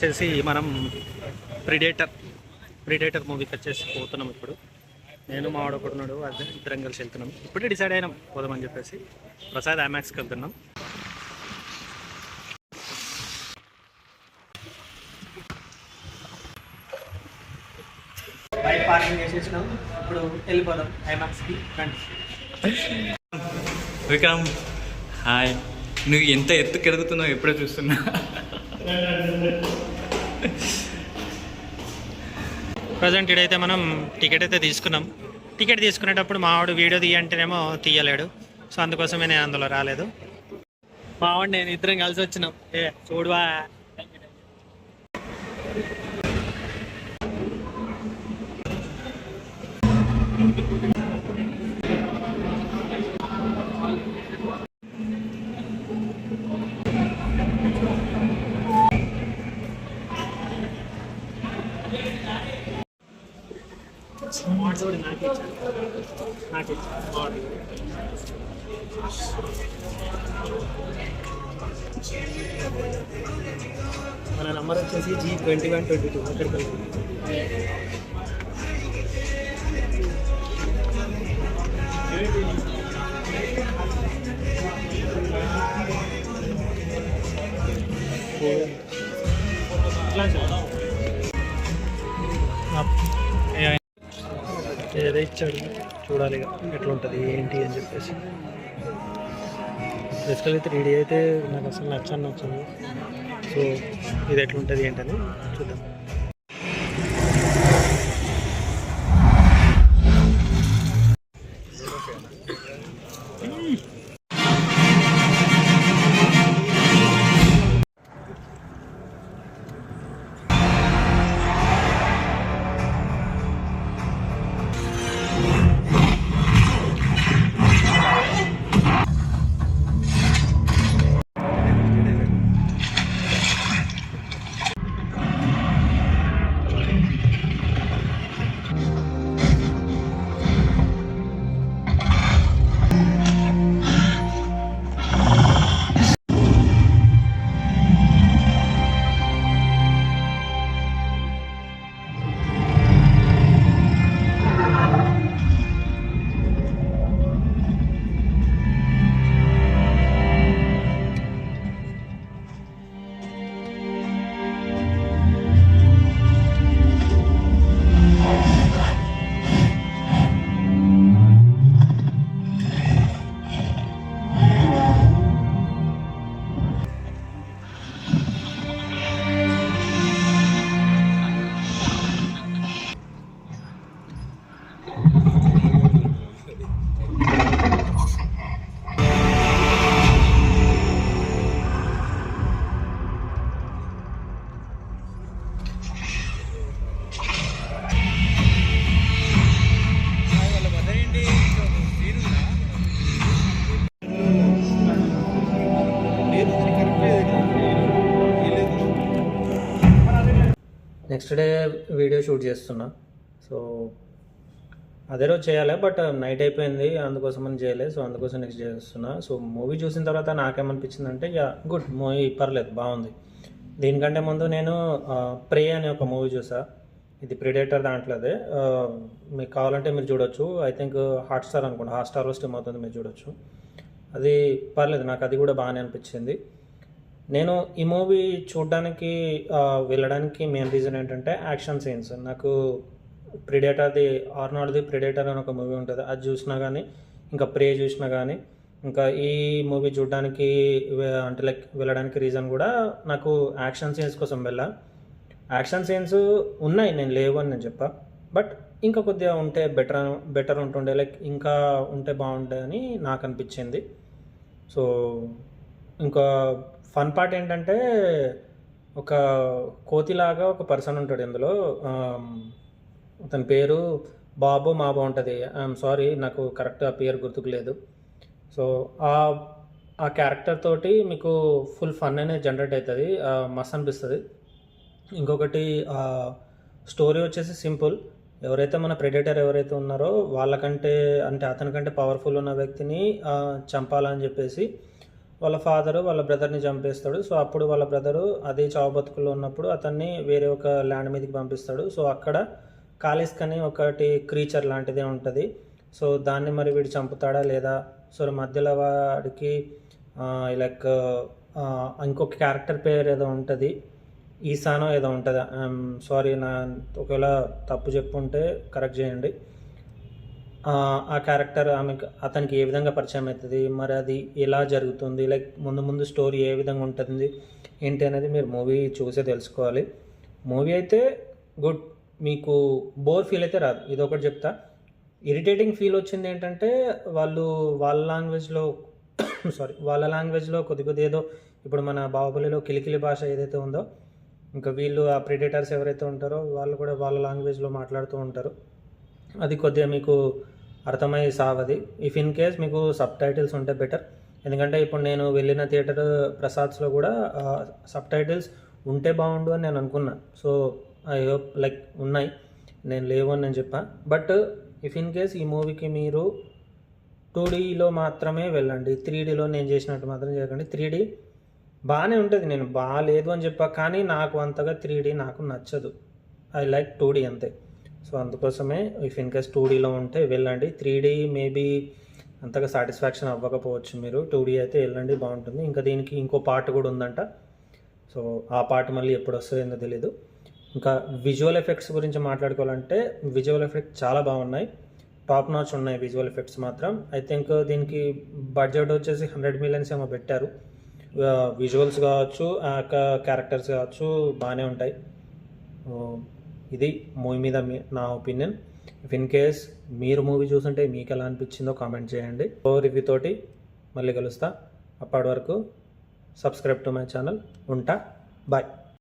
వచ్చేసి మనం ప్రిడేటర్ మూవీకి వచ్చేసి పోతున్నాం. ఇప్పుడు నేను మా వాడు ఒకడున్నాడు, అదే ఇద్దరం కలిసి వెళ్తున్నాం. ఇప్పుడే డిసైడ్ అయినాం పోదామని చెప్పేసి. ప్రసాద్ ఐమాక్స్కి వెళ్తున్నాం. బైక్ పార్కింగ్ చేసేసినాం, ఇప్పుడు వెళ్ళిపోదాం ఐమాక్స్కి. విక్రమ్ హాయ్, నువ్వు ఎంత ఎత్తుకు ఎదుగుతున్నావు ఎప్పుడో చూస్తున్నా. ప్రజెంట్ ఇడైతే మనం టికెట్ అయితే తీసుకున్నాం. టికెట్ తీసుకునేటప్పుడు మావాడు వీడియో తీయంటేనేమో తీయలేడు, సో అందుకోసమే నేను అందులో రాలేదు. మావాడు నేను ఇద్దరం కలిసి వచ్చినాం. చూడువా మన నంబర్ వచ్చేసి G2122. అక్కడికి వెళ్తుంది. ఏదో ఇచ్చాడు, చూడాలి ఎట్లుంటుంది ఏంటి అని చెప్పేసి. బేసికల్లీ 3D అయితే నాకు అసలు నచ్చింది. సో ఇది ఎట్లుంటుంది ఏంటని చూద్దాం. నెక్స్ట్ డే వీడియో షూట్ చేస్తున్నా. సో అదే రోజు చేయాలి, బట్ నైట్ అయిపోయింది, అందుకోసమని చేయలేదు. సో అందుకోసం నెక్స్ట్ చేస్తున్నా. సో మూవీ చూసిన తర్వాత నాకేమనిపించింది అంటే, గుడ్ మూవీ, పర్లేదు, బాగుంది. దీనికంటే ముందు నేను ప్రే అనే ఒక మూవీ చూసా. ఇది ప్రిడేటర్ దాంట్లోదే. మీకు కావాలంటే మీరు చూడొచ్చు. ఐ థింక్ హాట్స్టార్ అనుకోండి, హాట్స్టార్లో స్ట్రీమ్ అవుతుంది, మీరు చూడొచ్చు. అది పర్లేదు, నాకు అది కూడా బాగానే అనిపించింది. నేను ఈ మూవీ చూడడానికి వెళ్ళడానికి మెయిన్ రీజన్ ఏంటంటే యాక్షన్ సీన్స్. నాకు ప్రిడేటర్ది, ఆర్నాల్డ్ది ప్రిడేటర్ అని ఒక మూవీ ఉంటుంది, అది చూసినా కానీ, ఇంకా ప్రే చూసినా కానీ, ఇంకా ఈ మూవీ చూడడానికి అంటే లైక్ వెళ్ళడానికి రీజన్ కూడా నాకు యాక్షన్ సీన్స్ కోసం వెళ్ళా. యాక్షన్ సీన్స్ ఉన్నాయి, నేను లేవు అని నేను చెప్పా, బట్ ఇంకా కొద్దిగా ఉంటే బెటర్ ఉంటుండే, లైక్ ఇంకా ఉంటే బాగుండే అని నాకు అనిపించింది. సో ఇంకా ఫన్ పార్ట్ ఏంటంటే, ఒక కోతిలాగా ఒక పర్సన్ ఉంటాడు ఇందులో. అతని పేరు బాబో మాబో ఉంటుంది. ఐఎమ్ సారీ, నాకు కరెక్ట్ ఆ పేరు గుర్తుకులేదు. సో ఆ క్యారెక్టర్ తోటి మీకు ఫుల్ ఫన్ అనేది జనరేట్ అవుతుంది, మస్త్ అనిపిస్తుంది. ఇంకొకటి స్టోరీ వచ్చేసి సింపుల్. ఎవరైతే మన ప్రెడేటర్ ఎవరైతే ఉన్నారో వాళ్ళకంటే, అంటే అతనికంటే పవర్ఫుల్ ఉన్న వ్యక్తిని చంపాలని చెప్పేసి వాళ్ళ ఫాదరు వాళ్ళ బ్రదర్ని చంపేస్తాడు. సో అప్పుడు వాళ్ళ బ్రదరు అదే చావు బతుకుల్లో ఉన్నప్పుడు అతన్ని వేరే ఒక ల్యాండ్ మీదకి పంపిస్తాడు. సో అక్కడ కాలిస్క్ అని ఒకటి క్రీచర్ లాంటిదే ఉంటుంది. సో దాన్ని మరి వీడు చంపుతాడా లేదా? సో మధ్యలో వాడికి లైక్ ఇంకొక క్యారెక్టర్ పేరు ఏదో ఉంటుంది, ఈసానో ఏదో ఉంటుంది. సారీ, నా ఒకవేళ తప్పు చెప్పుంటే కరెక్ట్ చేయండి. ఆ క్యారెక్టర్ అతనికి ఏ విధంగా పరిచయం అవుతుంది, మరి అది ఎలా జరుగుతుంది, లైక్ ముందు స్టోరీ ఏ విధంగా ఉంటుంది ఏంటి అనేది మీరు మూవీ చూసే తెలుసుకోవాలి. మూవీ అయితే గుడ్, మీకు బోర్ ఫీల్ అయితే రాదు. ఇది ఒకటి చెప్తా. ఇరిటేటింగ్ ఫీల్ వచ్చింది ఏంటంటే వాళ్ళ లాంగ్వేజ్లో కొద్ది ఏదో ఇప్పుడు మన బాహుబలిలో కిలికిలి భాష ఏదైతే ఉందో, ఇంకా వీళ్ళు ఆ ప్రెడేటర్స్ ఎవరైతే ఉంటారో వాళ్ళు కూడా వాళ్ళ లాంగ్వేజ్లో మాట్లాడుతూ ఉంటారు. అది కొద్దిగా మీకు అర్థమై సావది. ఇఫ్ ఇన్ కేస్ మీకు సబ్ టైటిల్స్ ఉంటే బెటర్. ఎందుకంటే ఇప్పుడు నేను వెళ్ళిన థియేటర్ ప్రసాద్స్లో కూడా సబ్ టైటిల్స్ ఉంటే బాగుండు అని నేను అనుకున్నా. సో ఐ హోప్ లైక్ ఉన్నాయి, నేను లేవు అని నేను చెప్పా. బట్ ఇఫ్ ఇన్ కేస్ ఈ మూవీకి మీరు 2Dలో మాత్రమే వెళ్ళండి, 3Dలో నేను చేసినట్టు మాత్రం చేయకండి. 3D బాగానే ఉంటుంది, నేను బాగాలేదు అని చెప్పా, కానీ నాకు అంతగా 3D నాకు నచ్చదు. ఐ లైక్ 2D అంతే. సో అందుకోసమే ఇఫ్ ఇన్ కేస్ 2Dలో ఉంటే వెళ్ళండి. 3D మేబీ అంతగా సాటిస్ఫాక్షన్ అవ్వకపోవచ్చు, మీరు 2D అయితే వెళ్ళండి, బాగుంటుంది. ఇంకా దీనికి ఇంకో పార్ట్ కూడా ఉందంట. సో ఆ పార్ట్ మళ్ళీ ఎప్పుడు వస్తుందో తెలీదు. ఇంకా విజువల్ ఎఫెక్ట్స్ గురించి మాట్లాడుకోవాలంటే విజువల్ ఎఫెక్ట్స్ చాలా బాగున్నాయి, టాప్ నాచ్ ఉన్నాయి విజువల్ ఎఫెక్ట్స్ మాత్రం. ఐ థింక్ దీనికి బడ్జెట్ వచ్చేసి 100 million ఏమో పెట్టారు. విజువల్స్ కావచ్చు, క్యారెక్టర్స్ కావచ్చు బాగానే ఉంటాయి. ఇది మూవీ మీద నా ఒపీనియన్. ఇఫ్ ఇన్ కేస్ మీరు మూవీ చూస్తుంటే మీకు ఎలా అనిపించిందో కామెంట్ చేయండి. రివ్యూ తోటి మళ్ళీ కలుస్తా. అప్పటి వరకు సబ్స్క్రైబ్ టు మై ఛానల్. ఉంటా, బాయ్.